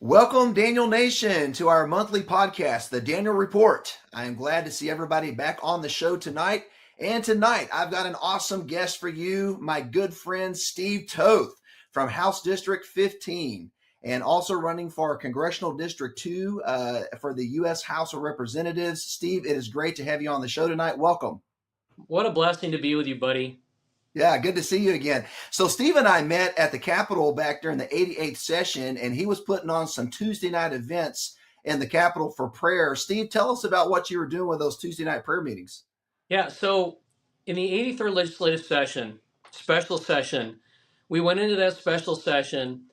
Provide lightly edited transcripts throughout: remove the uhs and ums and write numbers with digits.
Welcome, Daniel Nation, to our monthly podcast, The Daniel Report. I am glad to see everybody back on the show tonight. And tonight, I've got an awesome guest for you, my good friend, Steve Toth from House District 15, and also running for Congressional District 2 for the U.S. House of Representatives. Steve, it is great to have you on the show tonight. Welcome. What a blessing to be with you, buddy. Yeah, good to see you again. So Steve and I met at the Capitol back during the 88th session, and he was putting on some Tuesday night events in the Capitol for prayer. Steve, tell us about what you were doing with those Tuesday night prayer meetings. Yeah, so in the 83rd legislative session, special session, we went into that special session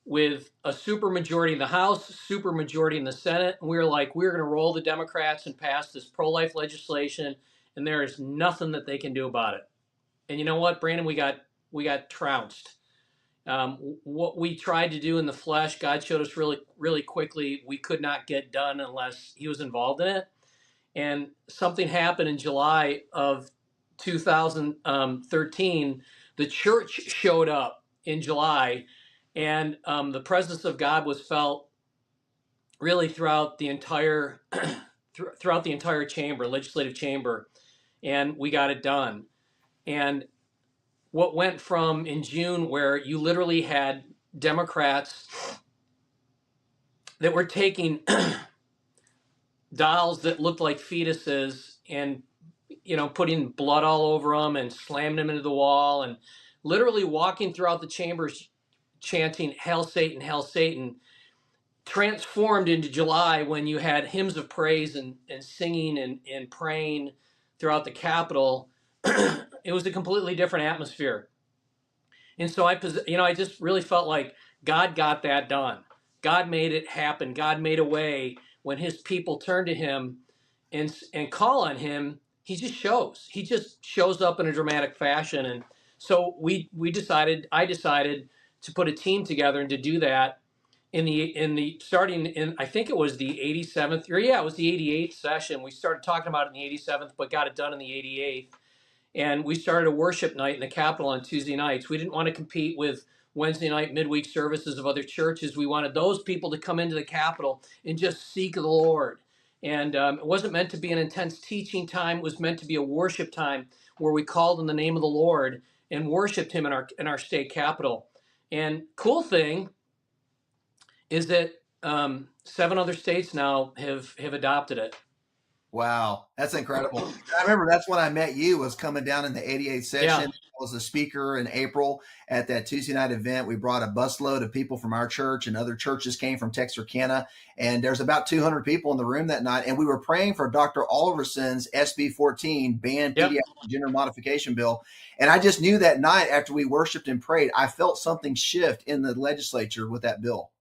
with a supermajority in the House, supermajority in the Senate, and we were like, we're going to roll the Democrats and pass this pro-life legislation, and there is nothing that they can do about it. And you know what, Brandon, we got trounced. What we tried to do in the flesh, God showed us really, really quickly we could not get done unless He was involved in it. And something happened in July of 2013. The church showed up in July, and the presence of God was felt really throughout the entire chamber, legislative chamber, and we got it done. And what went from in June, where you literally had Democrats that were taking dolls that looked like fetuses and putting blood all over them and slamming them into the wall and literally walking throughout the chambers chanting "Hail Satan, Hail Satan," transformed into July when you had hymns of praise and singing and praying throughout the Capitol. It was a completely different atmosphere. And so I just really felt like God got that done. God made it happen. God made a way when His people turn to Him and call on Him. He just shows. He just shows up in a dramatic fashion. And so I decided to put a team together and to do that starting in, I think it was the 87th, or yeah, it was the 88th session. We started talking about it in the 87th, but got it done in the 88th. And we started a worship night in the Capitol on Tuesday nights. We didn't want to compete with Wednesday night midweek services of other churches. We wanted those people to come into the Capitol and just seek the Lord. And it wasn't meant to be an intense teaching time. It was meant to be a worship time where we called in the name of the Lord and worshiped Him in our state capitol. And cool thing is that 7 other states now have adopted it. Wow, that's incredible. I remember that's when I met you, was coming down in the 88th session. Yeah. I was a speaker in April at that Tuesday night event. We brought a busload of people from our church, and other churches came from Texarkana. And there's about 200 people in the room that night. And we were praying for Dr. Oliverson's SB 14 banned pediatric gender modification bill. And I just knew that night after we worshiped and prayed, I felt something shift in the legislature with that bill.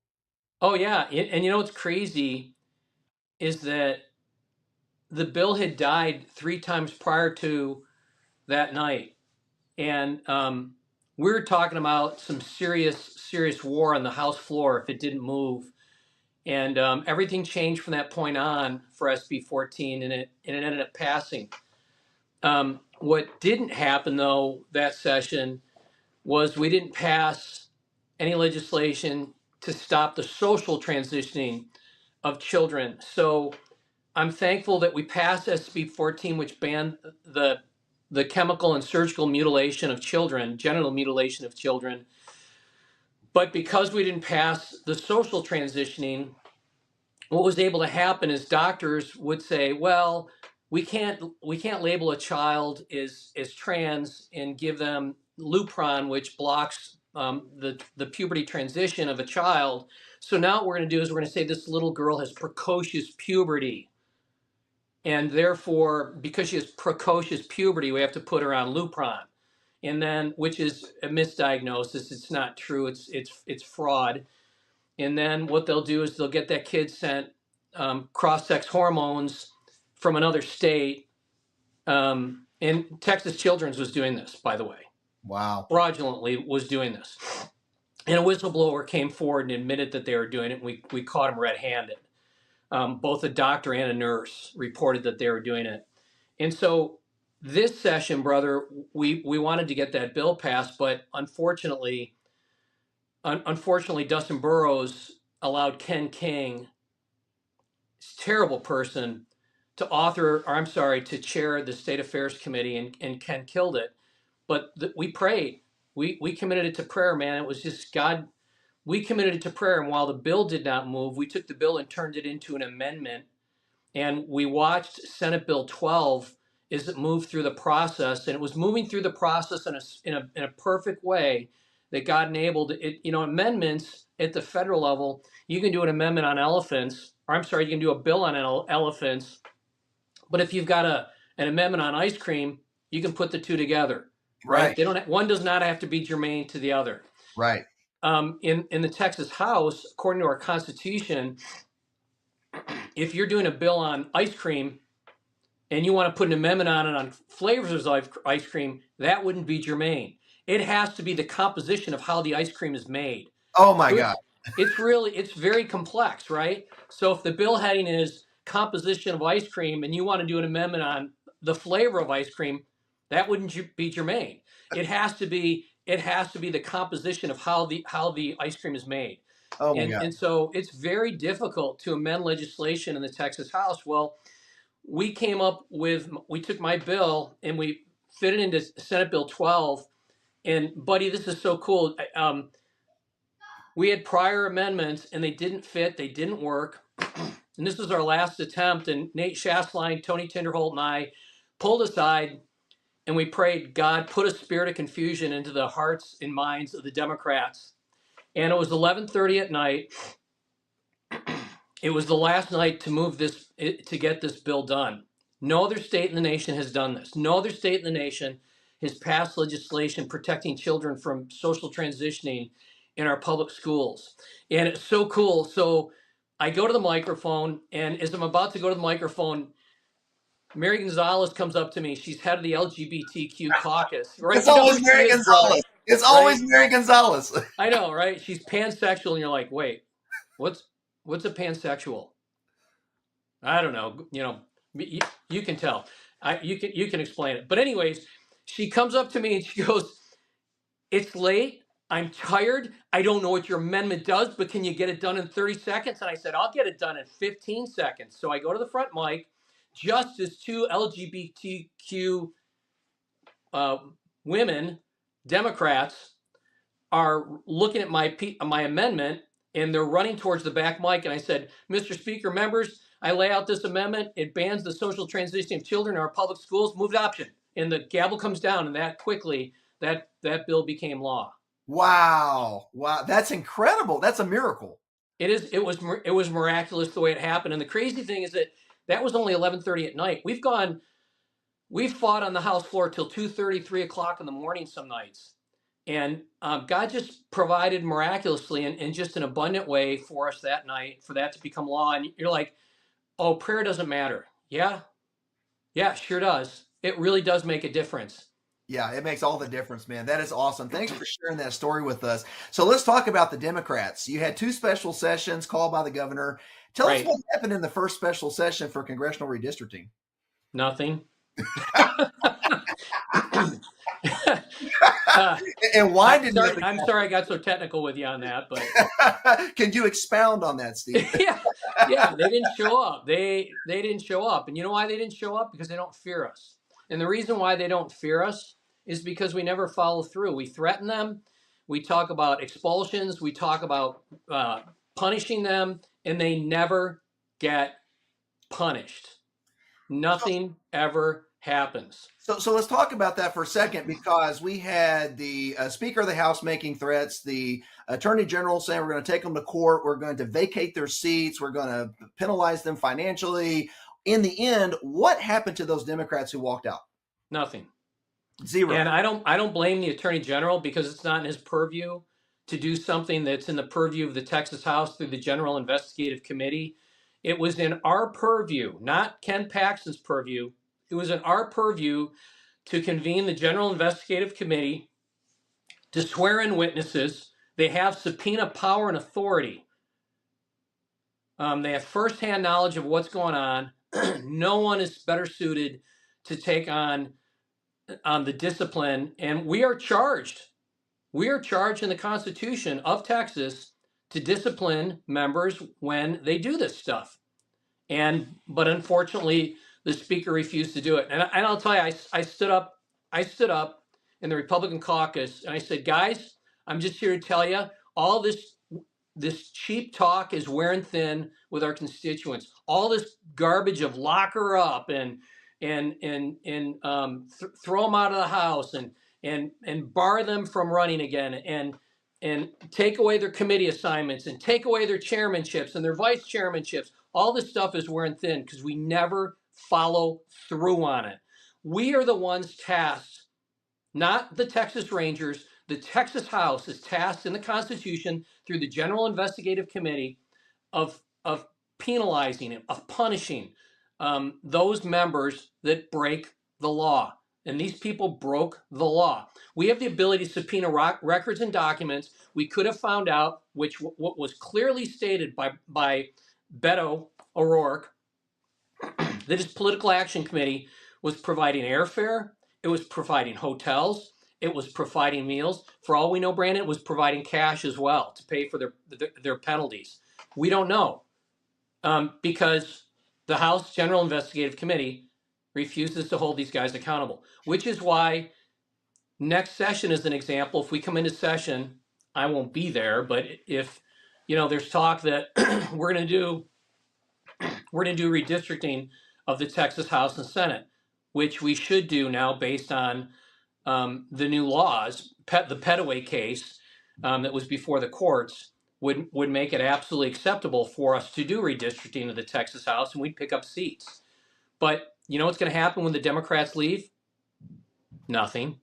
Oh, yeah. And you know what's crazy is that the bill had died 3 times prior to that night. And we were talking about some serious war on the House floor if it didn't move. And everything changed from that point on for SB 14, and it ended up passing. What didn't happen, though, that session was we didn't pass any legislation to stop the social transitioning of children. So I'm thankful that we passed SB 14, which banned the chemical and surgical mutilation of children, genital mutilation of children. But because we didn't pass the social transitioning, what was able to happen is doctors would say, well, we can't label a child as trans and give them Lupron, which blocks the puberty transition of a child. So now what we're going to do is we're going to say this little girl has precocious puberty. And therefore, because she has precocious puberty, we have to put her on Lupron, and then, which is a misdiagnosis. It's not true. It's fraud. And then what they'll do is they'll get that kid sent cross-sex hormones from another state. And Texas Children's was doing this, by the way. Wow. Fraudulently was doing this. And a whistleblower came forward and admitted that they were doing it. And we caught him red-handed. Both a doctor and a nurse reported that they were doing it. And so this session, brother, we wanted to get that bill passed, but unfortunately, Dustin Burrows allowed Ken King, terrible person, to chair the State Affairs Committee, and Ken killed it. But we prayed. We committed it to prayer, man. It was just God. We committed it to prayer, and while the bill did not move, we took the bill and turned it into an amendment, and we watched Senate Bill 12 as it moved through the process, and it was moving through the process in a perfect way that God enabled it. You know, amendments at the federal level, you can do an amendment on elephants, or I'm sorry, you can do a bill on elephants, but if you've got an amendment on ice cream, you can put the two together, right? Right. They don't. One does not have to be germane to the other. Right. In the Texas House, according to our Constitution, if you're doing a bill on ice cream and you want to put an amendment on it on flavors of ice cream, that wouldn't be germane. It has to be the composition of how the ice cream is made. Oh my So God. it's very complex, right? So if the bill heading is composition of ice cream and you want to do an amendment on the flavor of ice cream, that wouldn't be germane. It has to be the composition of how the ice cream is made. Oh my God. And so it's very difficult to amend legislation in the Texas House. Well, we took my bill and we fit it into Senate Bill 12. And buddy, this is so cool. We had prior amendments and they didn't fit, they didn't work. And this was our last attempt. And Nate Schastline, Tony Tinderholt, and I pulled aside and we prayed, God, put a spirit of confusion into the hearts and minds of the Democrats. And it was 11:30 at night. It was the last night to get this bill done. No other state in the nation has done this. No other state in the nation has passed legislation protecting children from social transitioning in our public schools. And it's so cool. So I go to the microphone, and as I'm about to go to the microphone, Mary Gonzalez comes up to me. She's head of the LGBTQ caucus. Right? It's always Mary Gonzalez. It's always Mary Gonzalez. I know, right? She's pansexual, and you're like, wait, what's a pansexual? I don't know. You know, you can tell. You can explain it. But anyways, she comes up to me and she goes, "It's late. I'm tired. I don't know what your amendment does, but can you get it done in 30 seconds?" And I said, "I'll get it done in 15 seconds." So I go to the front mic, just as two LGBTQ women, Democrats, are looking at my amendment, and they're running towards the back mic. And I said, "Mr. Speaker, members, I lay out this amendment. It bans the social transitioning of children in our public schools. Move adoption." And the gavel comes down, and that quickly, that bill became law. Wow. That's incredible. That's a miracle. It was miraculous the way it happened. And the crazy thing is that was only 11:30 at night. We've fought on the House floor till 2:30, 3 o'clock in the morning some nights. And God just provided miraculously in just an abundant way for us that night for that to become law. And you're like, oh, prayer doesn't matter. Yeah, it sure does. It really does make a difference. Yeah, it makes all the difference, man. That is awesome. Thanks for sharing that story with us. So let's talk about the Democrats. You had two special sessions called by the governor. Tell us what happened in the first special session for congressional redistricting. Nothing. And why did I'm sorry I got so technical with you on that, but can you expound on that, Steve? yeah, they didn't show up. They didn't show up. And you know why they didn't show up? Because they don't fear us. And the reason why they don't fear us is because we never follow through. We threaten them. We talk about expulsions. We talk about punishing them, and they never get punished. Nothing ever happens. So let's talk about that for a second, because we had the Speaker of the House making threats, the Attorney General saying we're going to take them to court, we're going to vacate their seats, we're going to penalize them financially. In the end, what happened to those Democrats who walked out? Nothing. Zero. And I don't blame the Attorney General, because it's not in his purview to do something that's in the purview of the Texas House through the General Investigative Committee. It was in our purview, not Ken Paxton's purview. It was in our purview to convene the General Investigative Committee, to swear in witnesses. They have subpoena power and authority. They have firsthand knowledge of what's going on. No one is better suited to take on the discipline. And we are charged. We are charged in the Constitution of Texas to discipline members when they do this stuff. But unfortunately, the speaker refused to do it. And I'll tell you, I stood up in the Republican caucus and I said, guys, I'm just here to tell you, all this cheap talk is wearing thin with our constituents. All this garbage of lock her up and throw them out of the house and bar them from running again and take away their committee assignments and take away their chairmanships and their vice chairmanships. All this stuff is wearing thin because we never follow through on it. We are the ones tasked, not the Texas Rangers. The Texas House is tasked in the Constitution through the General Investigative Committee of penalizing, of punishing those members that break the law. And these people broke the law. We have the ability to subpoena records and documents. We could have found out what was clearly stated by Beto O'Rourke that his political action committee was providing airfare, it was providing hotels, it was providing meals. For all we know, Brandon, it was providing cash as well to pay for their penalties. We don't know because the House General Investigative Committee refuses to hold these guys accountable, which is why next session is an example. If we come into session, I won't be there, but if there's talk that we're going to do redistricting of the Texas House and Senate, which we should do now based on the new laws. The Petaway case that was before the courts would make it absolutely acceptable for us to do redistricting of the Texas House, and we'd pick up seats. But you know what's going to happen when the Democrats leave? Nothing.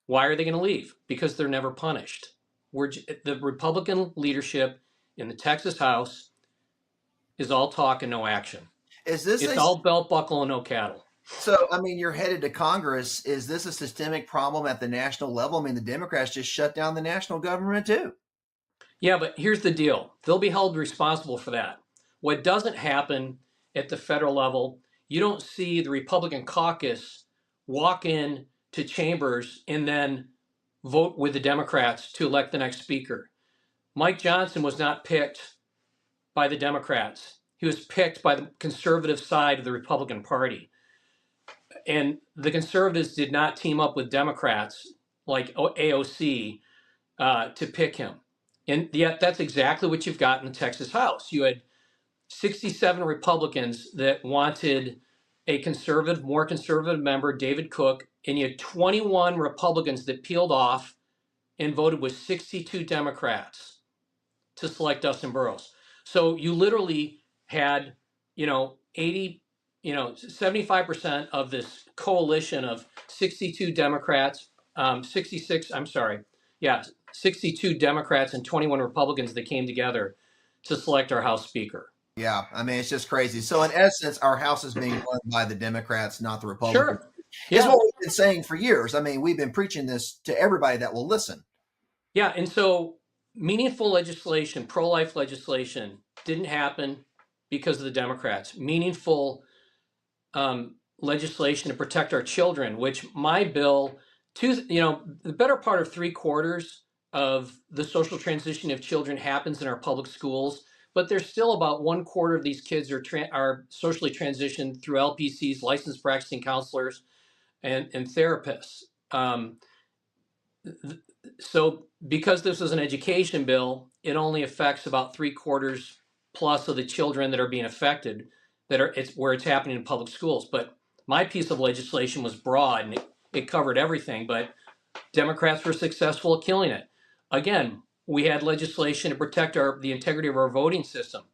Why are they going to leave? Because they're never punished. The Republican leadership in the Texas House is all talk and no action. It's all belt buckle and no cattle. So, I mean, you're headed to Congress. Is this a systemic problem at the national level? I mean, the Democrats just shut down the national government too. Yeah, but here's the deal. They'll be held responsible for that. What doesn't happen at the federal level, you don't see the Republican caucus walk in to chambers and then vote with the Democrats to elect the next speaker. Mike Johnson was not picked by the Democrats. He was picked by the conservative side of the Republican Party. And the conservatives did not team up with Democrats like AOC to pick him. And yet that's exactly what you've got in the Texas House. You had 67 Republicans that wanted a more conservative member, David Cook, and you had 21 Republicans that peeled off and voted with 62 Democrats to select Dustin Burrows. So you literally had, 75% of this coalition of 62 Democrats, 62 Democrats and 21 Republicans that came together to select our House Speaker. Yeah, I mean, it's just crazy. So in essence, our House is being run by the Democrats, not the Republicans. Sure. Yeah. It's what we've been saying for years. I mean, we've been preaching this to everybody that will listen. Yeah, and so meaningful legislation, pro-life legislation, didn't happen because of the Democrats. Meaningful legislation to protect our children, which my bill, the better part of 3/4 of the social transition of children happens in our public schools, but there's still about 1/4 of these kids are socially transitioned through LPCs, licensed practicing counselors, and therapists. So because this is an education bill, it only affects about 3/4 plus of the children that are being affected, where it's happening in public schools. But my piece of legislation was broad and it covered everything, but Democrats were successful at killing it. Again, we had legislation to protect the integrity of our voting system,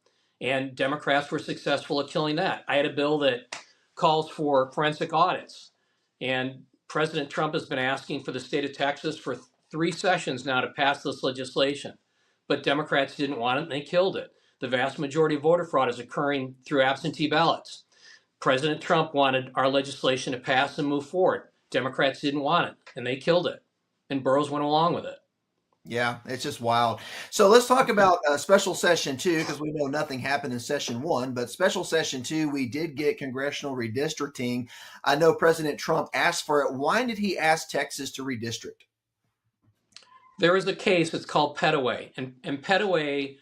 and Democrats were successful at killing that. I had a bill that calls for forensic audits, and President Trump has been asking for the state of Texas for 3 sessions now to pass this legislation, but Democrats didn't want it and they killed it. The vast majority of voter fraud is occurring through absentee ballots. President Trump wanted our legislation to pass and move forward. Democrats didn't want it and they killed it, and Burrows went along with it. Yeah, it's just wild. So let's talk about special session 2, because we know nothing happened in session 1, but special session 2, we did get congressional redistricting. I know President Trump asked for it. Why did he ask Texas to redistrict? There was a case. It's called Petaway, and Petaway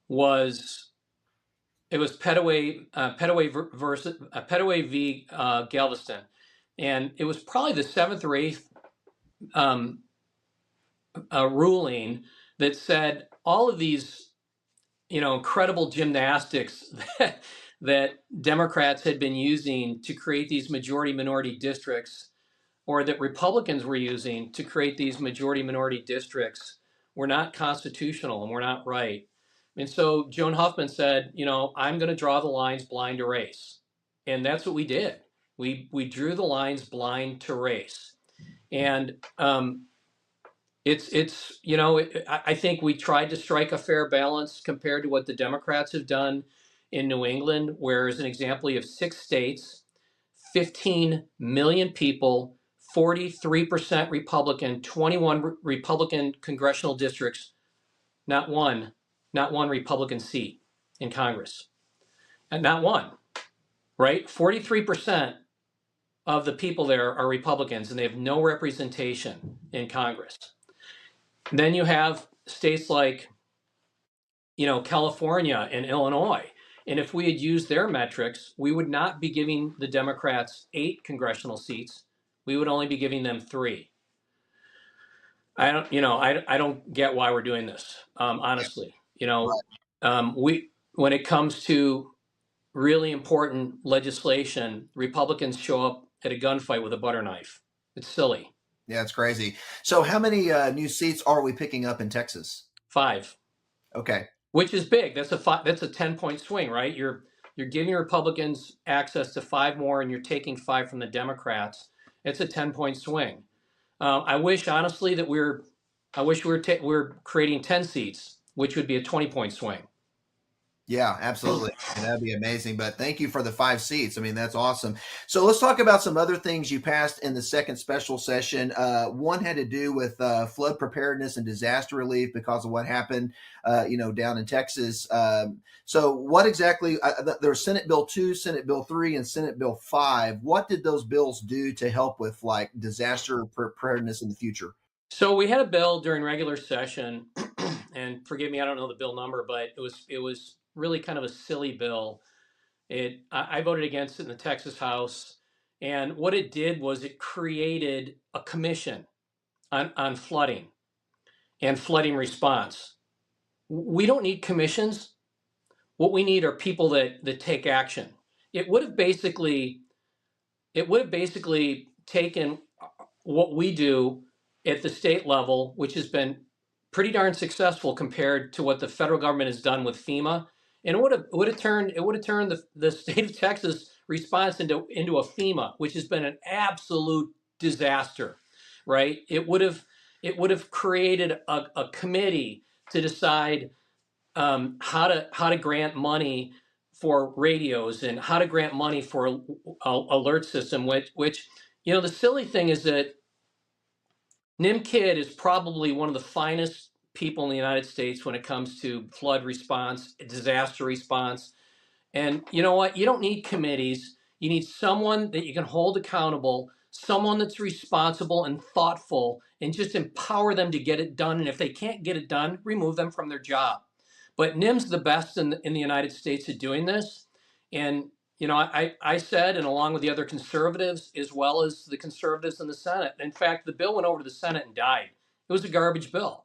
was it was Petaway versus Petaway v. Galveston, and it was probably the seventh or eighth um, ruling that said all of these, incredible gymnastics that Democrats had been using to create these majority minority districts, or that Republicans were using to create these majority minority districts, were not constitutional and were not right. And so Joan Huffman said, I'm going to draw the lines blind to race. And that's what we did. We drew the lines blind to race. And I think we tried to strike a fair balance compared to what the Democrats have done in New England, where, as an example, you have 6 states, 15 million people, 43% Republican, 21 Republican congressional districts, not one Republican seat in Congress. And not one, right? 43% of the people there are Republicans, and they have no representation in Congress. And then you have states like, California and Illinois. And if we had used their metrics, we would not be giving the Democrats 8 congressional seats. We would only be giving them 3. I don't get why we're doing this. Honestly, when it comes to really important legislation, Republicans show up at a gunfight with a butter knife. It's silly. Yeah, it's crazy. So how many new seats are we picking up in Texas? 5. Okay. Which is big. That's a 10-point swing, right? You're giving Republicans access to 5 more, and you're taking 5 from the Democrats. It's a 10-point swing. I wish, honestly, that we're creating 10 seats, which would be a 20-point swing. Yeah, absolutely. And that'd be amazing. But thank you for the 5 seats. I mean, that's awesome. So let's talk about some other things you passed in the second special session. One had to do with flood preparedness and disaster relief because of what happened, down in Texas. So what exactly, there was Senate Bill 2, Senate Bill 3, and Senate Bill 5. What did those bills do to help with like disaster preparedness in the future? So we had a bill during regular session, and forgive me, I don't know the bill number, but it was really kind of a silly bill. I voted against it in the Texas House, and what it did was it created a commission on flooding and flooding response. We don't need commissions. What we need are people that take action. It would have basically taken what we do at the state level, which has been pretty darn successful compared to what the federal government has done with FEMA, and it would have turned the state of Texas response into a FEMA, which has been an absolute disaster, right? It would have created a committee to decide how to grant money for radios and how to grant money for a alert system, which the silly thing is that Nim Kidd is probably one of the finest people in the United States when it comes to flood response, disaster response. And you know what? You don't need committees. You need someone that you can hold accountable, someone that's responsible and thoughtful, and just empower them to get it done. And if they can't get it done, remove them from their job. But NIM's the best in the United States at doing this. And I said, and along with the other conservatives, as well as the conservatives in the Senate. In fact, the bill went over to the Senate and died. It was a garbage bill.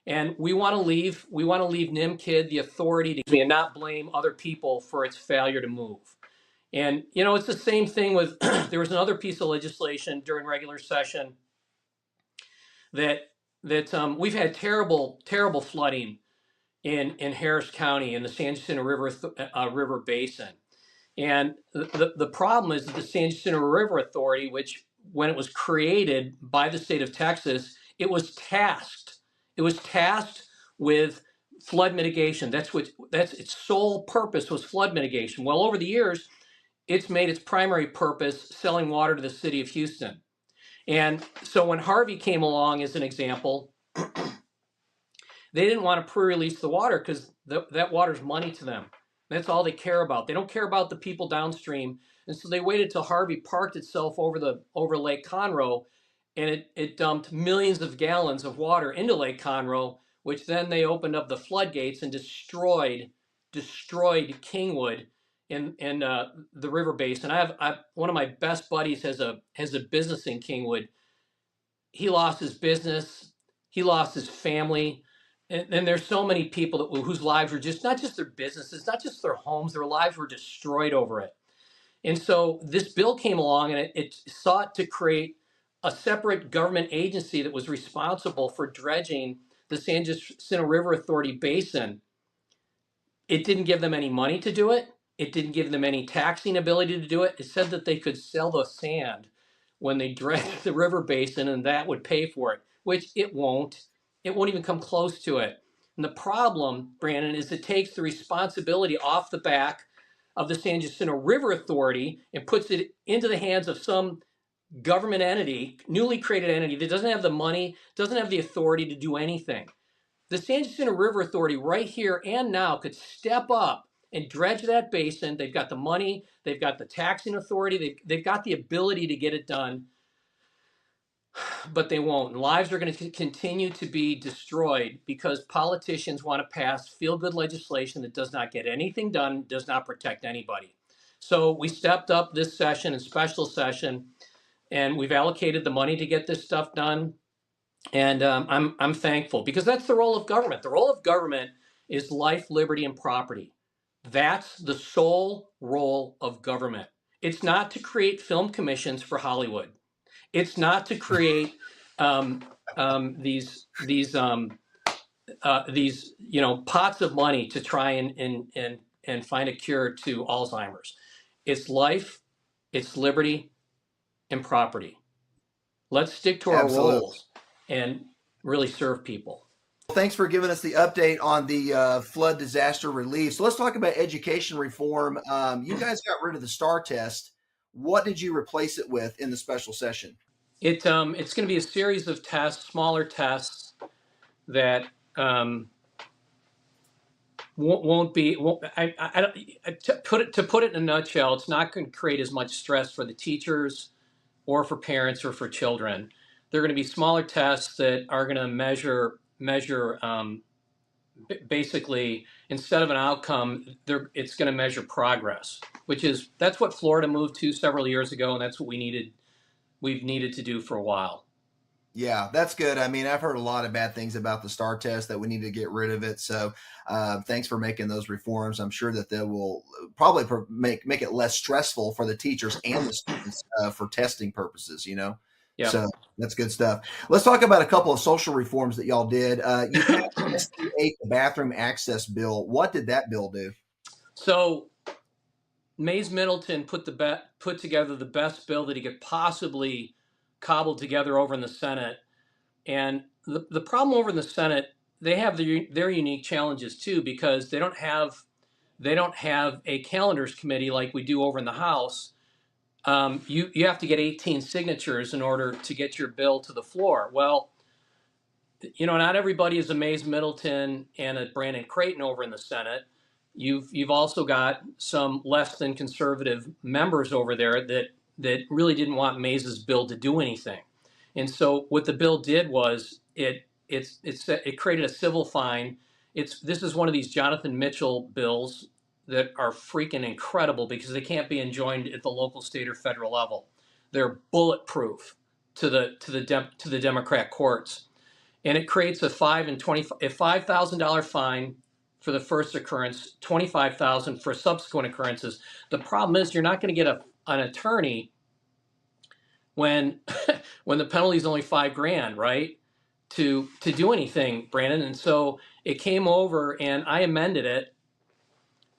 And we want to leave NIM Kidd the authority to and not blame other people for its failure to move. And it's the same thing with there was another piece of legislation during regular session that we've had terrible flooding in Harris County in the San Jacinto River Basin. And the problem is that the San Jacinto River Authority, which when it was created by the state of Texas, it was tasked with flood mitigation. That's its sole purpose, was flood mitigation. Well, over the years, it's made its primary purpose selling water to the city of Houston. And so when Harvey came along, as an example, they didn't want to pre-release the water because that water's money to them. That's all they care about. They don't care about the people downstream. And so they waited till Harvey parked itself over Lake Conroe, and it dumped millions of gallons of water into Lake Conroe, which then they opened up the floodgates and destroyed Kingwood in the river basin. I one of my best buddies has a business in Kingwood. He lost his business, he lost his family, and there's so many people whose lives were just not just their businesses, not just their homes, their lives were destroyed over it. And so this bill came along and it sought to create a separate government agency that was responsible for dredging the San Jacinto River Authority basin. It didn't give them any money to do it. It didn't give them any taxing ability to do it. It said that they could sell the sand when they dredged the river basin and that would pay for it, which it won't. It won't even come close to it. And the problem, Brandon, is it takes the responsibility off the back of the San Jacinto River Authority and puts it into the hands of some government entity, newly created entity that doesn't have the money, doesn't have the authority to do anything. The San Jacinto River Authority right here and now could step up and dredge that basin. They've got the money, they've got the taxing authority, they've got the ability to get it done, but they won't. And lives are going to continue to be destroyed because politicians want to pass feel-good legislation that does not get anything done, does not protect anybody. So we stepped up this session and special session, and we've allocated the money to get this stuff done. And I'm thankful because that's the role of government. The role of government is life, liberty, and property. That's the sole role of government. It's not to create film commissions for Hollywood. It's not to create these pots of money to try and find a cure to Alzheimer's. It's life, it's liberty, and property. Let's stick to our Absolutely. roles and really serve people. Thanks for giving us the update on the flood disaster relief. So let's talk about education reform. You guys got rid of the STAR test. What did you replace it with in the special session? It's going to be a series of tests, smaller tests that won't be. To put it in a nutshell, it's not going to create as much stress for the teachers or for parents or for children. They're going to be smaller tests that are going to measure basically, instead of an outcome, it's going to measure progress, that's what Florida moved to several years ago, and that's what we've needed to do for a while. Yeah, that's good. I mean, I've heard a lot of bad things about the STAR test, that we need to get rid of it. So thanks for making those reforms. I'm sure that they will probably make it less stressful for the teachers and the students for testing purposes, Yeah. So that's good stuff. Let's talk about a couple of social reforms that y'all did. You passed the bathroom access bill. What did that bill do? So Mays Middleton put together the best bill that he could possibly cobble together over in the Senate. And the problem over in the Senate, they have their unique challenges too, because they don't have a calendars committee like we do over in the House. You have to get 18 signatures in order to get your bill to the floor. Well, not everybody is a Mays Middleton and a Brandon Creighton over in the Senate. You've also got some less than conservative members over there that really didn't want Mays's bill to do anything. And so what the bill did was it created a civil fine. This is one of these Jonathan Mitchell bills that are freaking incredible because they can't be enjoined at the local, state, or federal level. They're bulletproof to the Democrat courts, and it creates a $5,000 fine for the first occurrence, $25,000 for subsequent occurrences. The problem is you're not going to get an attorney when when the penalty is only $5,000, right? To do anything, Brandon. And so it came over, and I amended it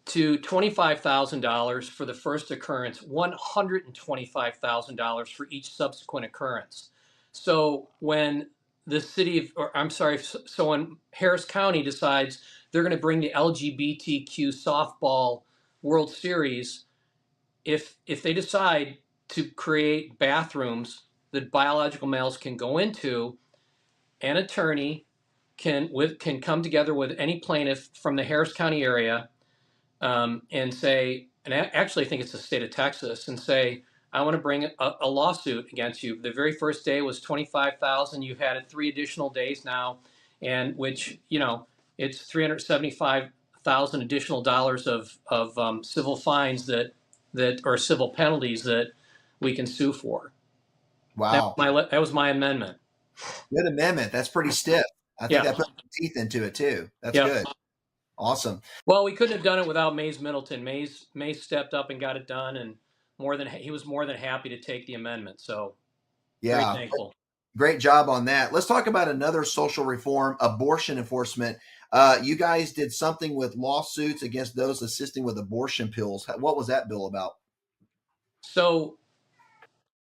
to $25,000 for the first occurrence, $125,000 for each subsequent occurrence. So when when Harris County decides they're going to bring the LGBTQ softball World Series, if they decide to create bathrooms that biological males can go into, an attorney can come together with any plaintiff from the Harris County area and say, and actually I think it's the state of Texas, and say, I want to bring a lawsuit against you. The very first day was 25,000. You've had it 3 additional days now, and which, it's 375,000 additional dollars of civil fines that or civil penalties that we can sue for. Wow. That was my amendment. Good amendment. That's pretty stiff. I think Yeah. that put some teeth into it too. That's Yeah. good. Awesome. Well, we couldn't have done it without Mays Middleton. Mays stepped up and got it done, and he was more than happy to take the amendment. So very Yeah. thankful. Great job on that. Let's talk about another social reform, abortion enforcement. You guys did something with lawsuits against those assisting with abortion pills. What was that bill about? So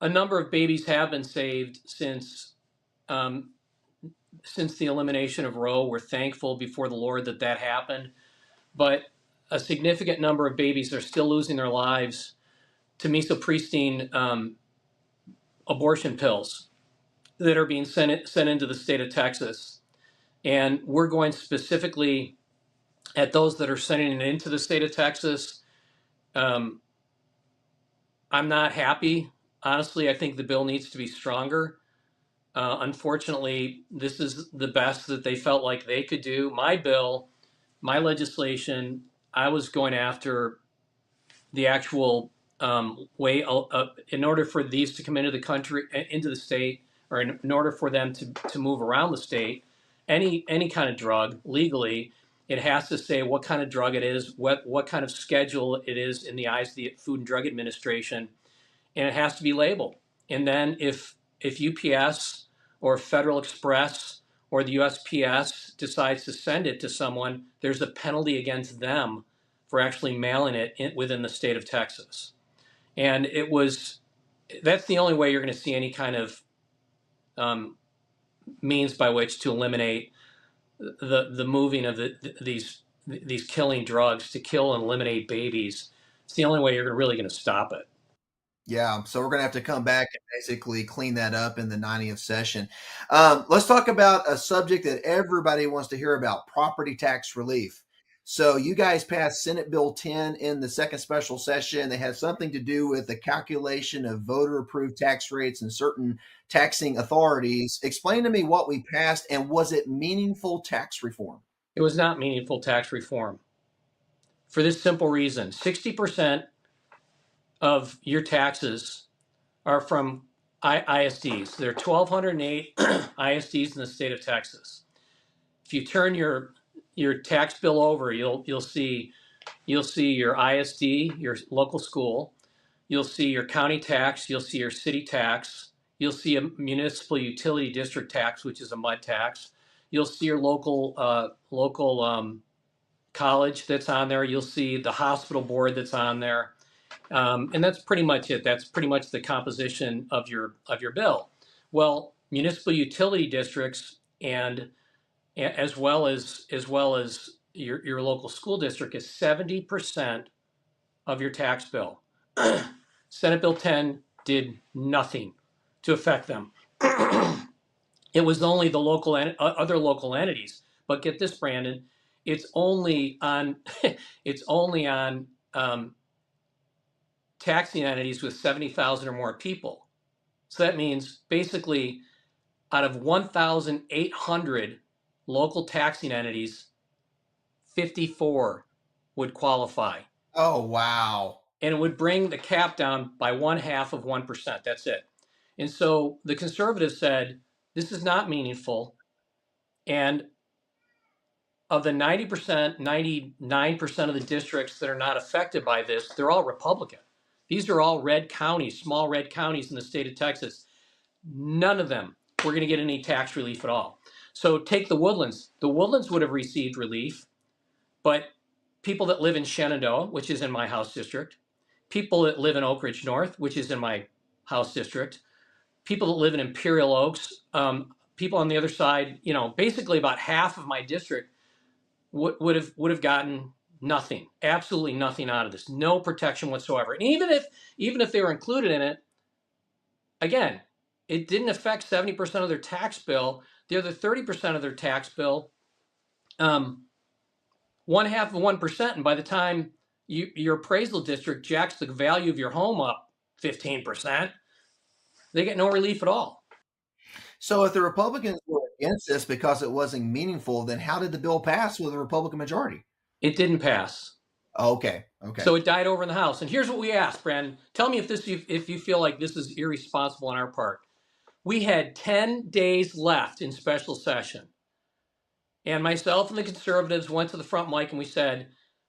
a number of babies have been saved um, since the elimination of Roe. We're thankful before the Lord that happened, but a significant number of babies are still losing their lives to misoprostine abortion pills that are being sent into the state of Texas. And we're going specifically at those that are sending it into the state of Texas. I'm not happy. Honestly, I think the bill needs to be stronger. Unfortunately, this is the best that they felt like they could do. My bill, my legislation, I was going after the actual way in order for these to come into the country, into the state, or in order for them to move around the state, any kind of drug legally, it has to say what kind of drug it is, what kind of schedule it is in the eyes of the Food and Drug Administration, and it has to be labeled. And then if UPS or Federal Express or the USPS decides to send it to someone, there's a penalty against them for actually mailing it within the state of Texas. And that's the only way you're going to see any kind of means by which to eliminate the moving of these killing drugs to kill and eliminate babies. It's the only way you're really going to stop it. Yeah, so we're going to have to come back and basically clean that up in the 90th session. Let's talk about a subject that everybody wants to hear about, property tax relief. So you guys passed Senate Bill 10 in the second special session. They had something to do with the calculation of voter-approved tax rates and certain taxing authorities. Explain to me what we passed, and was it meaningful tax reform? It was not meaningful tax reform for this simple reason. 60% of your taxes are from ISDs. There are 1,208 ISDs in the state of Texas. If you turn your tax bill over, you'll see your ISD, your local school. You'll see your county tax. You'll see your city tax. You'll see a municipal utility district tax, which is a MUD tax. You'll see your local college that's on there. You'll see the hospital board that's on there. And that's pretty much it. That's pretty much the composition of your bill. Well, municipal utility districts and as well as your local school district is 70% of your tax bill. Senate Bill 10 did nothing to affect them. It was only the other local entities. But get this, Brandon, it's only on taxing entities with 70,000 or more people. So that means basically out of 1,800 local taxing entities, 54 would qualify. Oh, wow. And it would bring the cap down by 0.5%. That's it. And so the conservatives said, this is not meaningful. And of the 90%, 99% of the districts that are not affected by this, they're all Republican. These are all red counties, small red counties in the state of Texas. None of them were going to get any tax relief at all. So take the Woodlands. The Woodlands would have received relief, but people that live in Shenandoah, which is in my House district, people that live in Oak Ridge North, which is in my House district, people that live in Imperial Oaks, people on the other side, basically about half of my district would have gotten nothing, absolutely nothing out of this, no protection whatsoever. And even if they were included in it, again, it didn't affect 70% of their tax bill. The other 30% of their tax bill, 1/2 of 1%, and by the time your appraisal district jacks the value of your home up 15%. They get no relief at all. So if the Republicans were against this because it wasn't meaningful, then how did the bill pass with a Republican majority? It didn't pass. Okay. Okay. So it died over in the House. And here's what we asked, Brandon. Tell me if you feel like this is irresponsible on our part. We had 10 days left in special session. And myself and the conservatives went to the front mic and we said,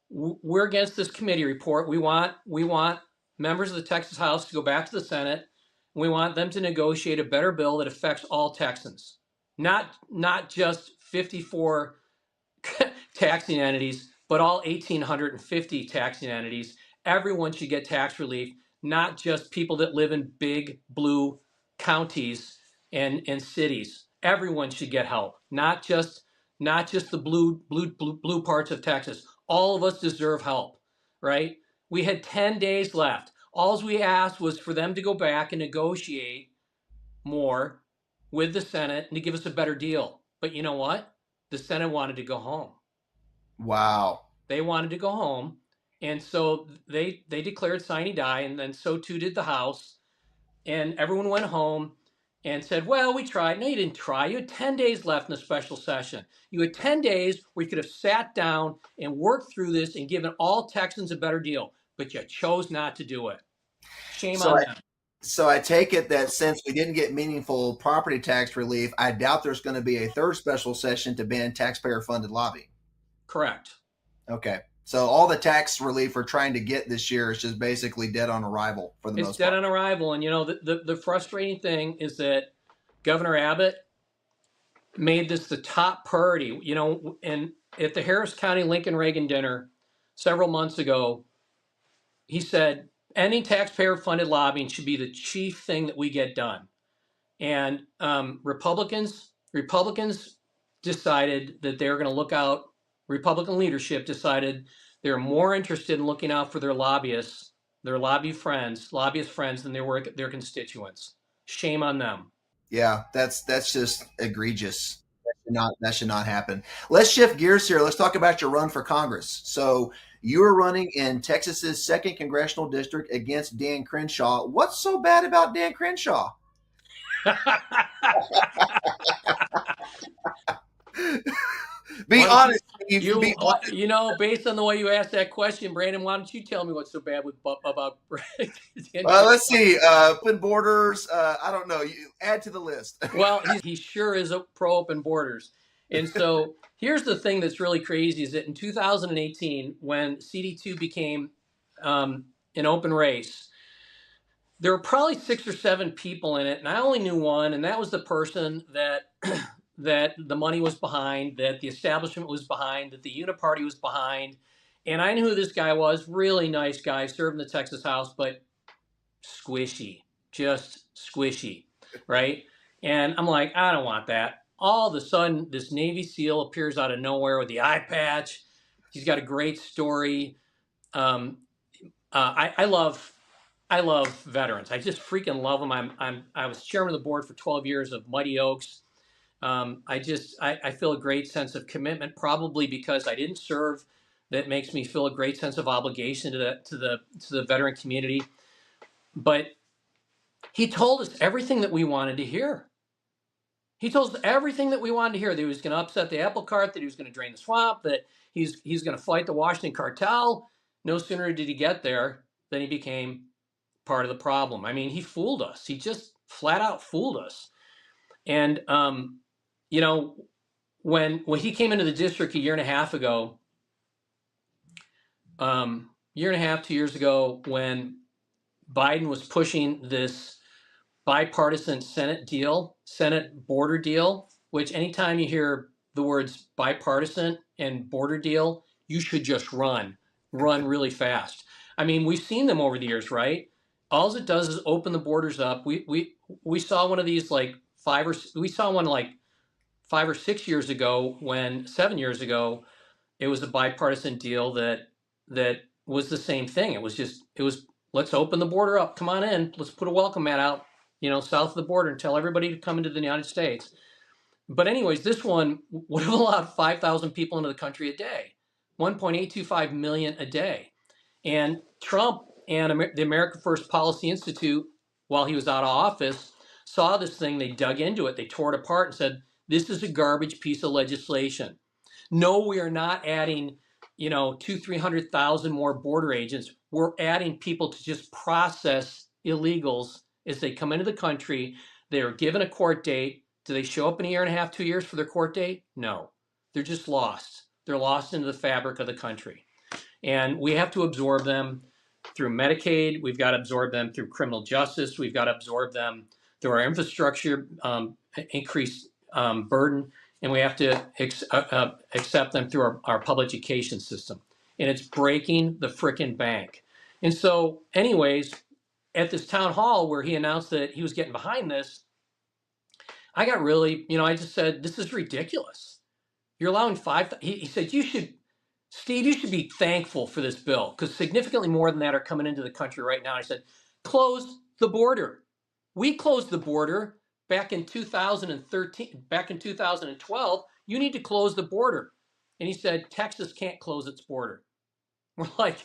we're against this committee report. We want members of the Texas House to go back to the Senate. We want them to negotiate a better bill that affects all Texans, not just 54 taxing entities, but all 1,850 taxing entities. Everyone should get tax relief, not just people that live in big blue counties and cities. Everyone should get help, not just the blue parts of Texas. All of us deserve help, right? We had 10 days left. All we asked was for them to go back and negotiate more with the Senate and to give us a better deal. But you know what? The Senate wanted to go home. Wow. They wanted to go home. And so they declared sine die, and then so too did the House. And everyone went home and said, well, we tried. No, you didn't try. You had 10 days left in the special session. You had 10 days where you could have sat down and worked through this and given all Texans a better deal. But you chose not to do it. Shame on them. So I take it that since we didn't get meaningful property tax relief, I doubt there's going to be a third special session to ban taxpayer-funded lobbying. Correct. Okay. So all the tax relief we're trying to get this year is just basically dead on arrival for the most part. It's dead on arrival. And, you know, the frustrating thing is that Governor Abbott made this the top priority, you know, and at the Harris County Lincoln Reagan dinner several months ago, he said, any taxpayer-funded lobbying should be the chief thing that we get done. And Republicans decided that they were going to look out. Republican leadership decided they're more interested in looking out for their lobbyists, their lobbyist friends, than they were their constituents. Shame on them. Yeah, that's just egregious. That should not happen. Let's shift gears here. Let's talk about your run for Congress. So you are running in Texas's 2nd congressional district against Dan Crenshaw. What's so bad about Dan Crenshaw? Be honest. You know, based on the way you asked that question, Brandon, why don't you tell me what's so bad about let's see. Open borders. I don't know. You add to the list. Well, he sure is a pro open borders. And so here's the thing that's really crazy is that in 2018, when CD2 became an open race, there were probably 6 or 7 people in it, and I only knew one, and that was the person that that the money was behind, that the establishment was behind, that the Uniparty was behind. And I knew who this guy was. Really nice guy, served in the Texas House, but squishy, just squishy, right? And I'm like, I don't want that. All of a sudden, this Navy SEAL appears out of nowhere with the eye patch. He's got a great story. I love veterans. I just freaking love them. I was chairman of the board for 12 years of Mighty Oaks. I feel a great sense of commitment, probably because I didn't serve. That makes me feel a great sense of obligation to the veteran community. But he told us everything that we wanted to hear. He told us everything that we wanted to hear. That he was going to upset the apple cart, that he was going to drain the swamp, that he's going to fight the Washington cartel. No sooner did he get there than he became part of the problem. I mean, he fooled us. He just flat out fooled us. And you know, when he came into the district a year and a half ago, 2 years ago, when Biden was pushing this bipartisan Senate border deal, which anytime you hear the words bipartisan and border deal, you should just run really fast. I mean, we've seen them over the years, right? All it does is open the borders up. We saw one of these like 5 or 6 years ago, 7 years ago, it was a bipartisan deal that was the same thing. It was let's open the border up. Come on in. Let's put a welcome mat out, south of the border and tell everybody to come into the United States. But anyways, this one would have allowed 5,000 people into the country a day, 1.825 million a day. And Trump And the America First Policy Institute, while he was out of office, saw this thing. They dug into it. They tore it apart and said, this is a garbage piece of legislation. No, we are not adding, 300,000 more border agents. We're adding people to just process illegals as they come into the country. They are given a court date. Do they show up in a year and a half, 2 years for their court date? No, they're just lost. They're lost into the fabric of the country. And we have to absorb them through Medicaid. We've got to absorb them through criminal justice. We've got to absorb them through our infrastructure, increased burden, and we have to accept them through our public education system. And it's breaking the frickin' bank. And so, anyways, at this town hall where he announced that he was getting behind this, I got really, I just said, this is ridiculous. You're allowing he said, Steve, you should be thankful for this bill because significantly more than that are coming into the country right now. I said, close the border. We closed the border back in 2013, back in 2012. You need to close the border. And he said, Texas can't close its border. We're like,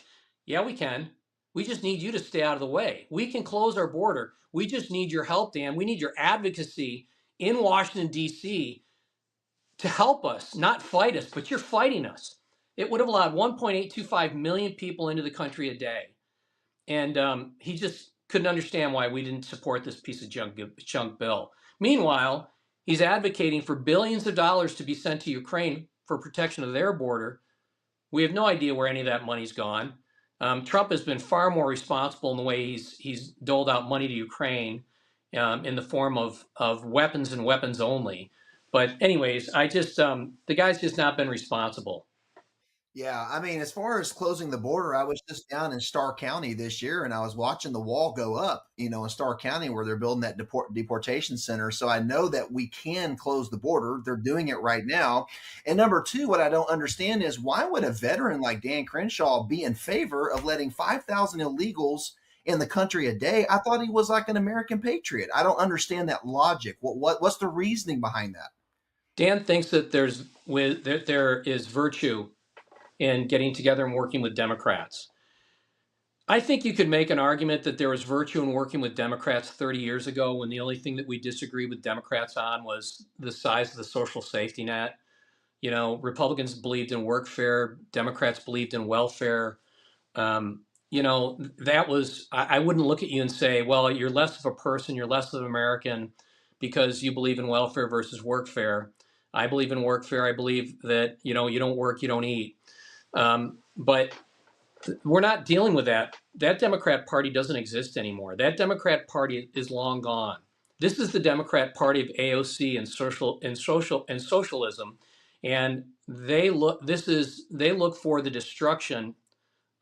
yeah, we can. We just need you to stay out of the way. We can close our border. We just need your help, Dan. We need your advocacy in Washington, D.C. to help us, not fight us, but you're fighting us. It would have allowed 1.825 million people into the country a day. And he just couldn't understand why we didn't support this piece of junk bill. Meanwhile, he's advocating for billions of dollars to be sent to Ukraine for protection of their border. We have no idea where any of that money's gone. Trump has been far more responsible in the way he's doled out money to Ukraine in the form of weapons and weapons only. But anyways, the guy's just not been responsible. Yeah, I mean, as far as closing the border, I was just down in Starr County this year and I was watching the wall go up, in Starr County where they're building that deportation center. So I know that we can close the border. They're doing it right now. And number two, what I don't understand is why would a veteran like Dan Crenshaw be in favor of letting 5,000 illegals in the country a day? I thought he was like an American patriot. I don't understand that logic. What's the reasoning behind that? Dan thinks that there is virtue in getting together and working with Democrats. I think you could make an argument that there was virtue in working with Democrats 30 years ago when the only thing that we disagreed with Democrats on was the size of the social safety net. Republicans believed in workfare, Democrats believed in welfare. That was, I wouldn't look at you and say, well, you're less of a person, you're less of an American because you believe in welfare versus workfare. I believe in workfare. I believe that, you don't work, you don't eat. But we're not dealing with that. That Democrat Party doesn't exist anymore. That Democrat Party is long gone. This is the Democrat Party of AOC and socialism, and they look for the destruction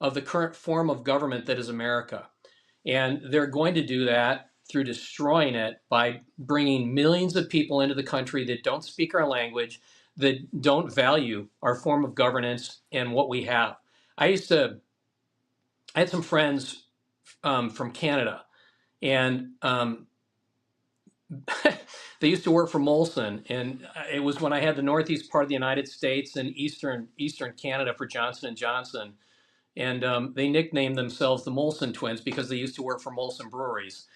of the current form of government that is America, and they're going to do that through destroying it by bringing millions of people into the country that don't speak our language, that don't value our form of governance and what we have. I had some friends from Canada, and they used to work for Molson, and it was when I had the northeast part of the United States and eastern Canada for Johnson and Johnson, and they nicknamed themselves the Molson twins because they used to work for Molson breweries.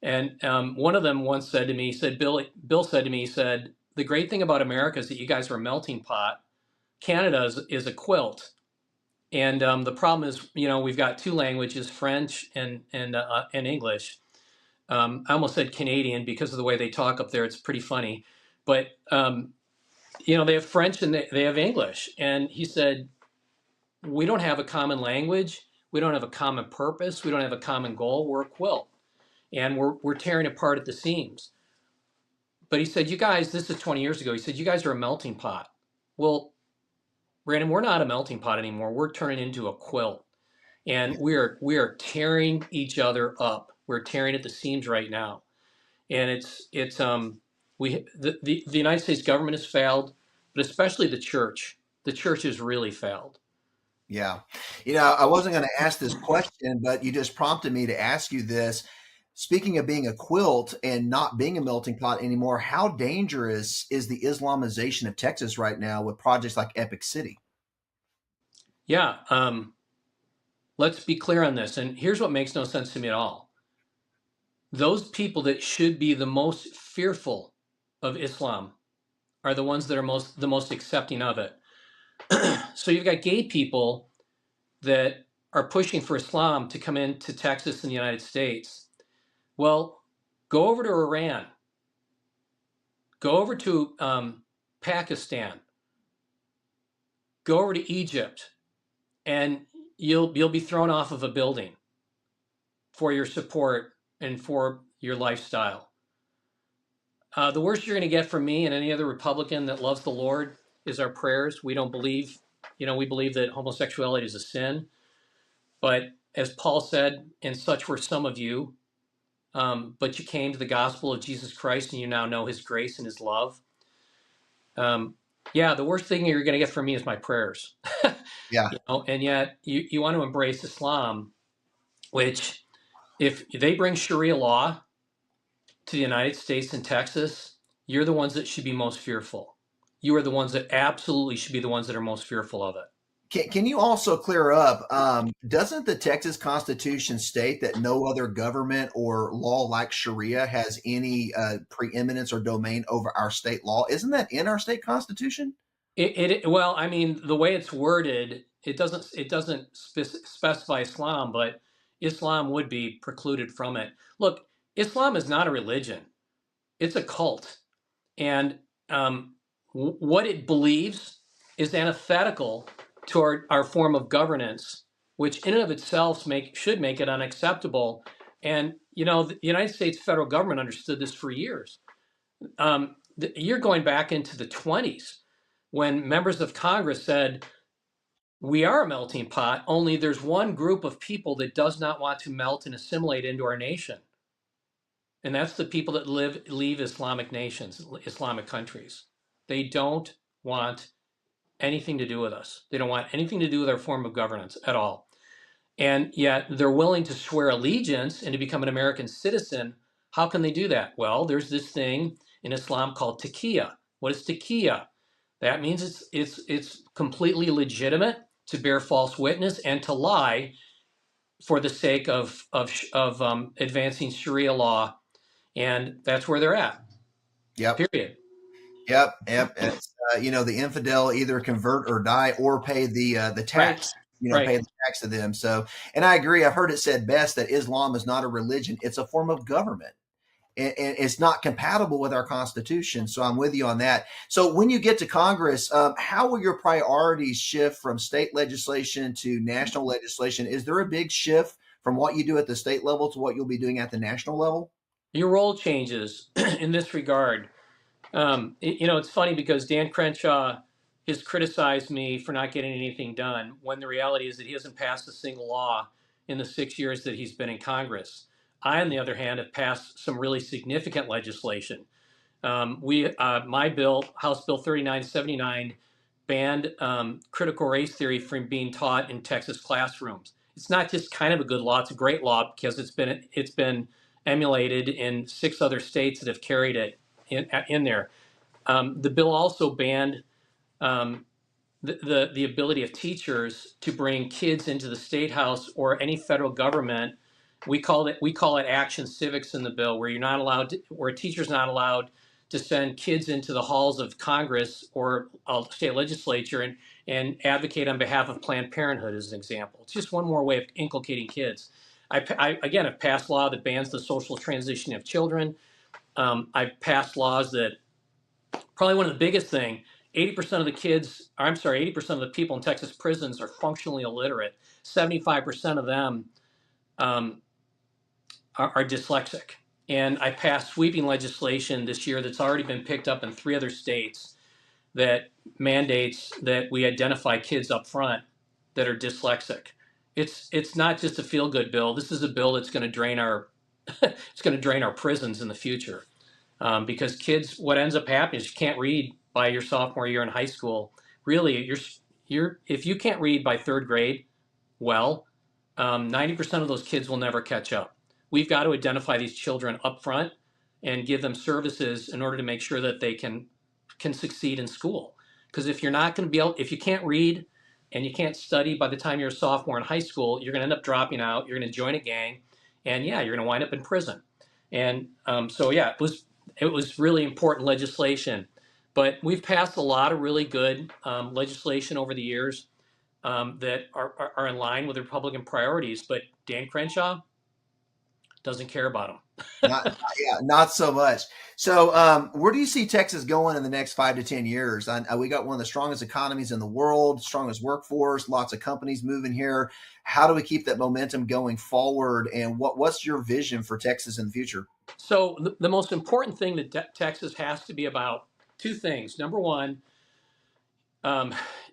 And one of them once said to me, Bill said to me, he said, the great thing about America is that you guys are a melting pot. Canada is a quilt. And the problem is, we've got two languages, French and English. I almost said Canadian because of the way they talk up there. It's pretty funny. But, they have French and they have English. And he said, we don't have a common language. We don't have a common purpose. We don't have a common goal. We're a quilt. And we're tearing apart at the seams. But he said, you guys, this is 20 years ago. He said, you guys are a melting pot. Well, Brandon, we're not a melting pot anymore. We're turning into a quilt, and we are tearing each other up. We're tearing at the seams right now, and the United States government has failed, but especially the church. The church has really failed. Yeah. I wasn't going to ask this question, but you just prompted me to ask you this. Speaking of being a quilt and not being a melting pot anymore, how dangerous is the Islamization of Texas right now with projects like Epic City? Yeah. let's be clear on this. And here's what makes no sense to me at all. Those people that should be the most fearful of Islam are the ones that are the most accepting of it. So you've got gay people that are pushing for Islam to come into Texas and the United States. Well, go over to Iran, go over to Pakistan, go over to Egypt, and you'll be thrown off of a building for your support and for your lifestyle. The worst you're going to get from me and any other Republican that loves the Lord is our prayers. We don't believe, we believe that homosexuality is a sin. But as Paul said, and such were some of you, but you came to the gospel of Jesus Christ and you now know his grace and his love. Yeah, the worst thing you're going to get from me is my prayers. Yeah. And yet you want to embrace Islam, which if they bring Sharia law to the United States and Texas, you're the ones that should be most fearful. You are the ones that absolutely should be the ones that are most fearful of it. Can you also clear up? Doesn't the Texas Constitution state that no other government or law like Sharia has any preeminence or domain over our state law? Isn't that in our state constitution? Well, I mean, the way it's worded, it doesn't specify Islam, but Islam would be precluded from it. Look, Islam is not a religion; it's a cult, and what it believes is antithetical to our form of governance, which in and of itself should make it unacceptable. And the United States federal government understood this for years. You're going back into the 20s when members of Congress said, we are a melting pot, only there's one group of people that does not want to melt and assimilate into our nation. And that's the people that leave Islamic nations, Islamic countries. They don't want anything to do with us. They don't want anything to do with our form of governance at all. And yet they're willing to swear allegiance and to become an American citizen. How can they do that? Well, there's this thing in Islam called taqiyya. What is taqiyya? That means it's completely legitimate to bear false witness and to lie for the sake of advancing Sharia law, and that's where they're at. Yep. Period. Yep. It's, the infidel either convert or die or pay the tax. Right. Pay the tax to them. So, and I agree. I've heard it said best that Islam is not a religion; it's a form of government. And it's not compatible with our Constitution. So I'm with you on that. So when you get to Congress, how will your priorities shift from state legislation to national legislation? Is there a big shift from what you do at the state level to what you'll be doing at the national level? Your role changes in this regard. It's funny because Dan Crenshaw has criticized me for not getting anything done when the reality is that he hasn't passed a single law in the 6 years that he's been in Congress. I, on the other hand, have passed some really significant legislation. My bill, House Bill 3979, banned critical race theory from being taught in Texas classrooms. It's not just kind of a good law; it's a great law because it's been emulated in 6 other states that have carried it in there. The bill also banned the ability of teachers to bring kids into the state house or any federal government. We call it action civics in the bill, where where a teacher's not allowed to send kids into the halls of Congress or a state legislature and advocate on behalf of Planned Parenthood, as an example. It's just one more way of inculcating kids. Again, have passed law that bans the social transition of children. I've passed laws that probably one of the biggest thing, 80% of the people in Texas prisons are functionally illiterate. 75% of them are dyslexic. And I passed sweeping legislation this year that's already been picked up in 3 other states that mandates that we identify kids up front that are dyslexic. It's not just a feel-good bill. This is a bill that's going to drain our prisons in the future. Because kids, what ends up happening is you can't read by your sophomore year in high school. Really, if you can't read by 3rd grade, 90% of those kids will never catch up. We've got to identify these children up front and give them services in order to make sure that they can succeed in school. Because if you're not going to if you can't read and you can't study by the time you're a sophomore in high school, you're going to end up dropping out. You're going to join a gang, and yeah, you're going to wind up in prison. And so yeah, it was really important legislation. But we've passed a lot of really good legislation over the years that are in line with Republican priorities. But Dan Crenshaw doesn't care about Not, them. yeah, not so much. So, where do you see Texas going in the next 5 to 10 years? We got one of the strongest economies in the world, strongest workforce, lots of companies moving here. How do we keep that momentum going forward? And what's your vision for Texas in the future? So the most important thing that Texas has to be about, two things. Number one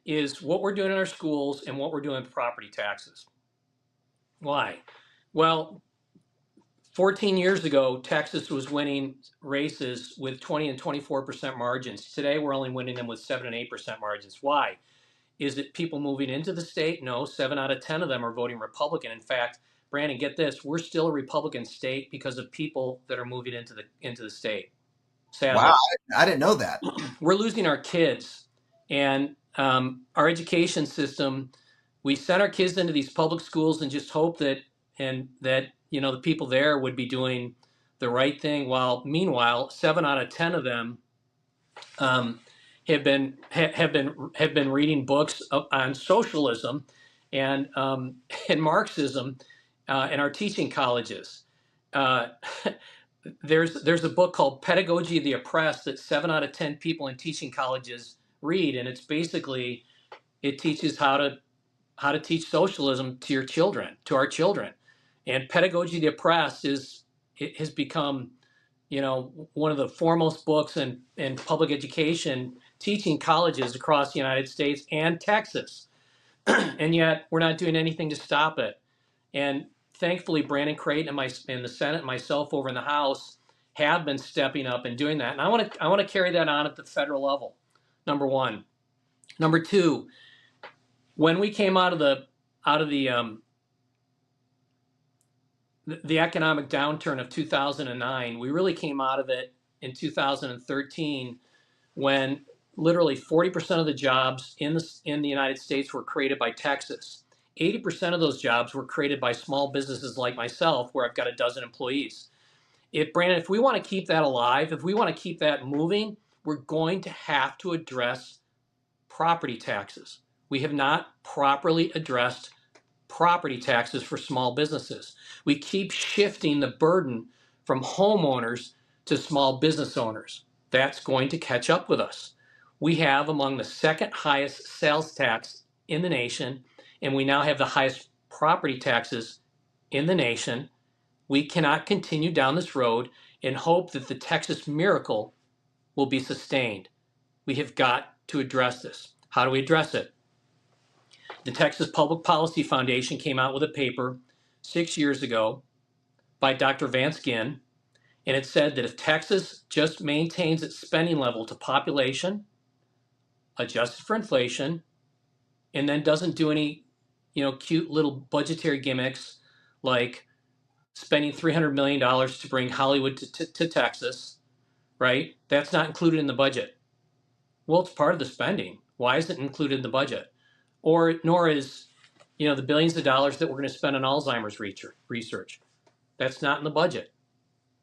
is what we're doing in our schools and what we're doing with property taxes. Why? Well, 14 years ago, Texas was winning races with 20 and 24% margins. Today, we're only winning them with 7 and 8% margins. Why? Is it people moving into the state? No, 7 out of 10 of them are voting Republican. In fact, Brandon, get this, we're still a Republican state because of people that are moving into the state. Wow, Sadly, I didn't know that. we're losing our kids, and our education system. We send our kids into these public schools and just hope that the people there would be doing the right thing. While meanwhile, 7 out of 10 of them um, have been reading books on socialism and and Marxism in our teaching colleges. Uh, there's a book called Pedagogy of the Oppressed that 7 out of 10 people in teaching colleges read, and it's basically it teaches how to teach socialism to your children, to our children. And Pedagogy of the Oppressed it has become one of the foremost books in public education teaching colleges across the United States and Texas. And yet we're not doing anything to stop it. And thankfully, Brandon Creighton in the Senate and myself over in the House have been stepping up and doing that. And I want to carry that on at the federal level. Number one. Number two, when we came out of the economic downturn of 2009, we really came out of it in 2013 when literally 40% of the jobs in the United States were created by Texas. 80% of those jobs were created by small businesses like myself, where I've got a dozen employees. Brandon, if we want to keep that alive, if we want to keep that moving, we're going to have to address property taxes. We have not properly addressed property taxes for small businesses. We keep shifting the burden from homeowners to small business owners. That's going to catch up with us. We have among the second highest sales tax in the nation, and we now have the highest property taxes in the nation. We cannot continue down this road and hope that the Texas miracle will be sustained. We have got to address this. How do we address it? The Texas Public Policy Foundation came out with a paper 6 years ago by Dr. Vance Ginn, and it said that if Texas just maintains its spending level to population, adjusted for inflation, and then doesn't do any, cute little budgetary gimmicks like spending $300 million to bring Hollywood to Texas, right? That's not included in the budget. Well, it's part of the spending. Why is it included in the budget? Nor is, the billions of dollars that we're going to spend on Alzheimer's research. That's not in the budget.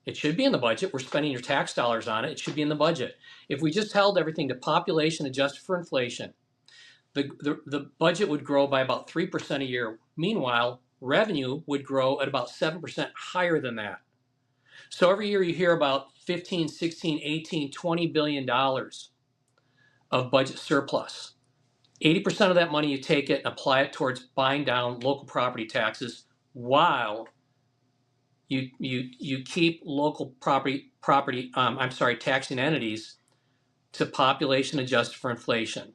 It should be in the budget. We're spending your tax dollars on it. It should be in the budget. If we just held everything to population adjusted for inflation, the budget would grow by about 3% a year. Meanwhile, revenue would grow at about 7% higher than that. So every year you hear about 15, 16, 18, $20 billion of budget surplus. 80% of that money, you take it and apply it towards buying down local property taxes while you keep local taxing entities to population adjusted for inflation.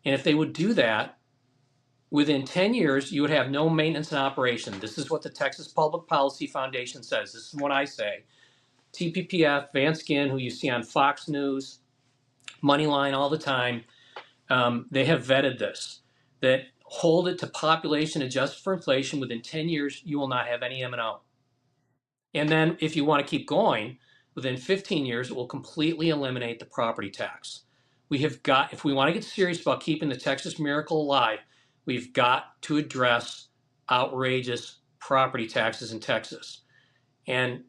And if they would do that, within 10 years, you would have no maintenance and operation. This is what the Texas Public Policy Foundation says. This is what I say. TPPF, Vance Ginn, who you see on Fox News, Moneyline all the time, they have vetted this, that hold it to population adjusted for inflation. Within 10 years, you will not have any M&O. And then if you want to keep going, within 15 years, it will completely eliminate the property tax. If we want to get serious about keeping the Texas miracle alive, We've got to address outrageous property taxes in Texas. And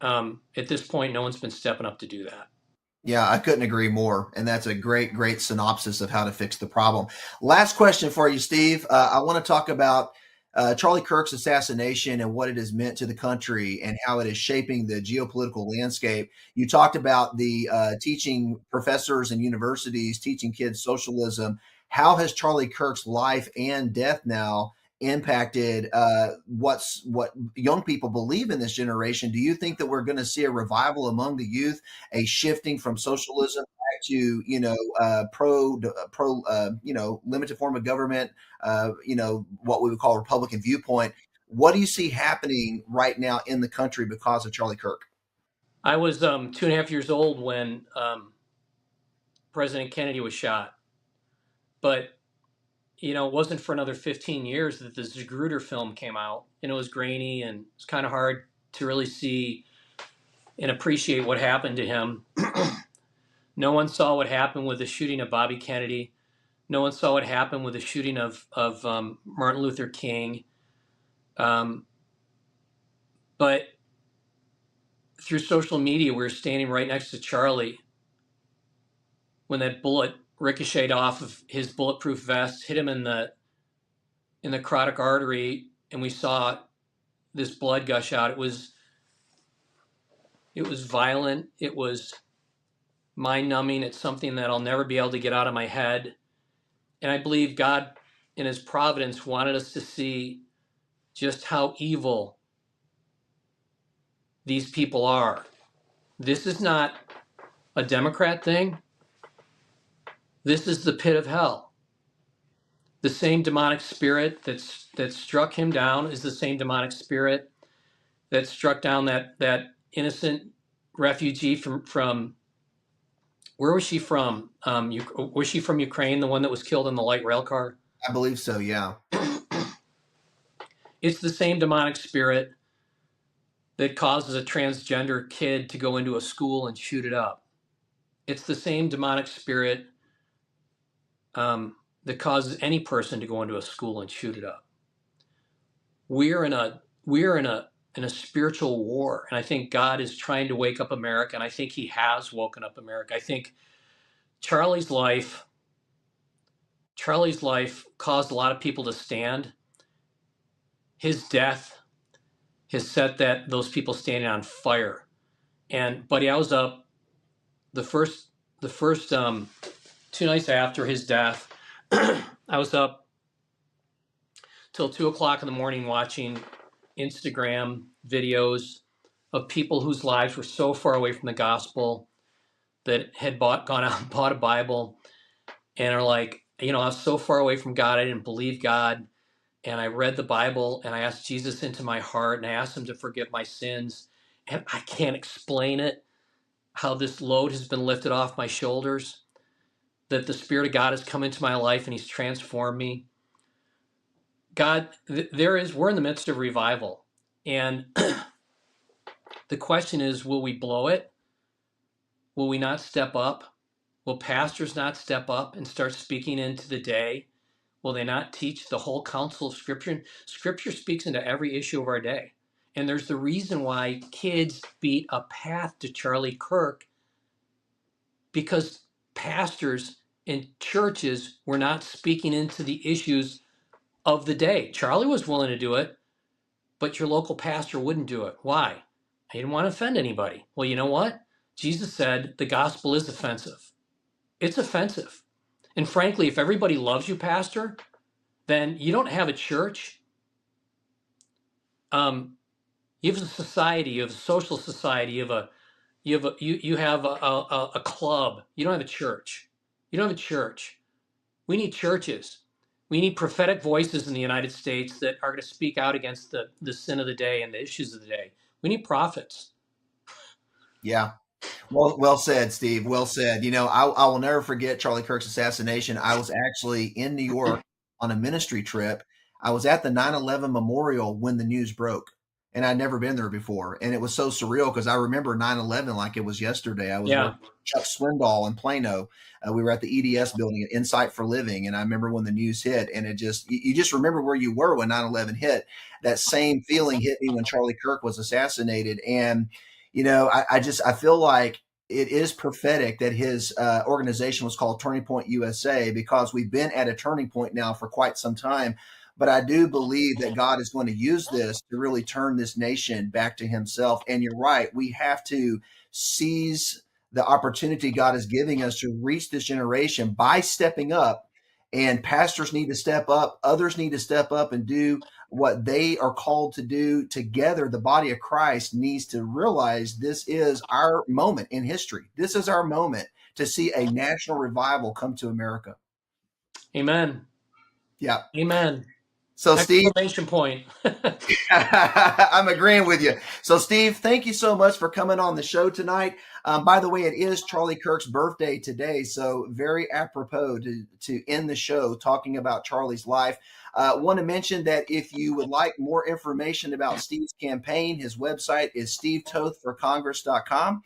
at this point, no one's been stepping up to do that. Yeah, I couldn't agree more. And that's a great, great synopsis of how to fix the problem. Last question for you, Steve. I want to talk about Charlie Kirk's assassination and what it has meant to the country and how it is shaping the geopolitical landscape. You talked about the teaching professors and universities, teaching kids socialism. How has Charlie Kirk's life and death now impacted what young people believe in this generation? Do you think that we're going to see a revival among the youth, a shifting from socialism back to limited form of government, what we would call Republican viewpoint? What do you see happening right now in the country because of Charlie Kirk? I was 2.5 years old when President Kennedy was shot, but it wasn't for another 15 years that the Zapruder film came out, and it was grainy and it's kind of hard to really see and appreciate what happened to him. No one saw what happened with the shooting of Bobby Kennedy. No one saw what happened with the shooting of Martin Luther King. But through social media, we were standing right next to Charlie when that bullet ricocheted off of his bulletproof vest, hit him in the carotid artery, and we saw this blood gush out. It was violent. It was mind-numbing. It's something that I'll never be able to get out of my head. And I believe God, in his providence, wanted us to see just how evil these people are. This is not a Democrat thing. This is the pit of hell. The same demonic spirit that struck him down is the same demonic spirit that struck down that innocent refugee from where was she from? Was she from Ukraine, the one that was killed in the light rail car? I believe so, yeah. It's the same demonic spirit that causes a transgender kid to go into a school and shoot it up. It's the same demonic spirit that causes any person to go into a school and shoot it up. We're in a spiritual war, and I think God is trying to wake up America, and I think he has woken up America. I think Charlie's life caused a lot of people to stand. His death has set those people standing on fire. And buddy, I was up the first 2 nights after his death. I was up till 2 o'clock in the morning watching Instagram videos of people whose lives were so far away from the gospel that had gone out and bought a Bible and are like, I was so far away from God, I didn't believe God. And I read the Bible and I asked Jesus into my heart and I asked him to forgive my sins. And I can't explain it, how this load has been lifted off my shoulders, that the Spirit of God has come into my life and he's transformed me. God, we're in the midst of revival. And the question is, will we blow it? Will we not step up? Will pastors not step up and start speaking into the day? Will they not teach the whole counsel of Scripture? Scripture speaks into every issue of our day. And there's the reason why kids beat a path to Charlie Kirk, because pastors and churches were not speaking into the issues of the day. Charlie was willing to do it, but your local pastor wouldn't do it. Why? He didn't want to offend anybody. Well, you know what? Jesus said the gospel is offensive. It's offensive. And frankly, if everybody loves you, pastor, then you don't have a church. You have a society, you have a social society, you have a club. You don't have a church. You don't have a church. We need churches. We need prophetic voices in the United States that are going to speak out against the sin of the day and the issues of the day. We need prophets. Yeah. Well said, Steve. Well said. I will never forget Charlie Kirk's assassination. I was actually in New York on a ministry trip. I was at the 9/11 memorial when the news broke. and I'd never been there before. And it was so surreal because I remember 9/11 like it was yesterday. I was Yeah. working with Chuck Swindoll in Plano. We were at the EDS building at Insight for Living. And I remember when the news hit, and it just, you just remember where you were when 9/11 hit. That same feeling hit me when Charlie Kirk was assassinated. And, I feel like it is prophetic that his organization was called Turning Point USA, because we've been at a turning point now for quite some time. But I do believe that God is going to use this to really turn this nation back to himself. And you're right. We have to seize the opportunity God is giving us to reach this generation by stepping up. And pastors need to step up. Others need to step up and do what they are called to do together. The body of Christ needs to realize this is our moment in history. This is our moment to see a national revival come to America. Amen. Yeah. Amen. So, Steve, Exclamation point. I'm agreeing with you. So, Steve, thank you so much for coming on the show tonight. By the way, it is Charlie Kirk's birthday today, so very apropos to end the show talking about Charlie's life. Want to mention that if you would like more information about Steve's campaign, his website is stevetothforcongress.com.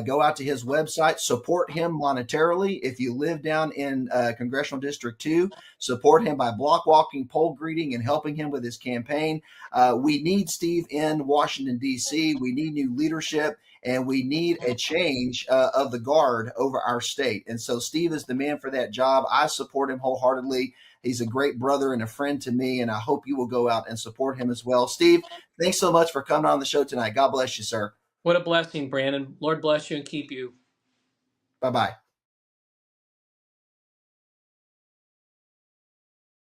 Go out to his website, support him monetarily. If you live down in Congressional District 2, support him by block walking, poll greeting, and helping him with his campaign. We need Steve in Washington, D.C. We need new leadership, and we need a change of the guard over our state. And so Steve is the man for that job. I support him wholeheartedly. He's a great brother and a friend to me, and I hope you will go out and support him as well. Steve, thanks so much for coming on the show tonight. God bless you, sir. What a blessing, Brandon. Lord bless you and keep you. Bye-bye.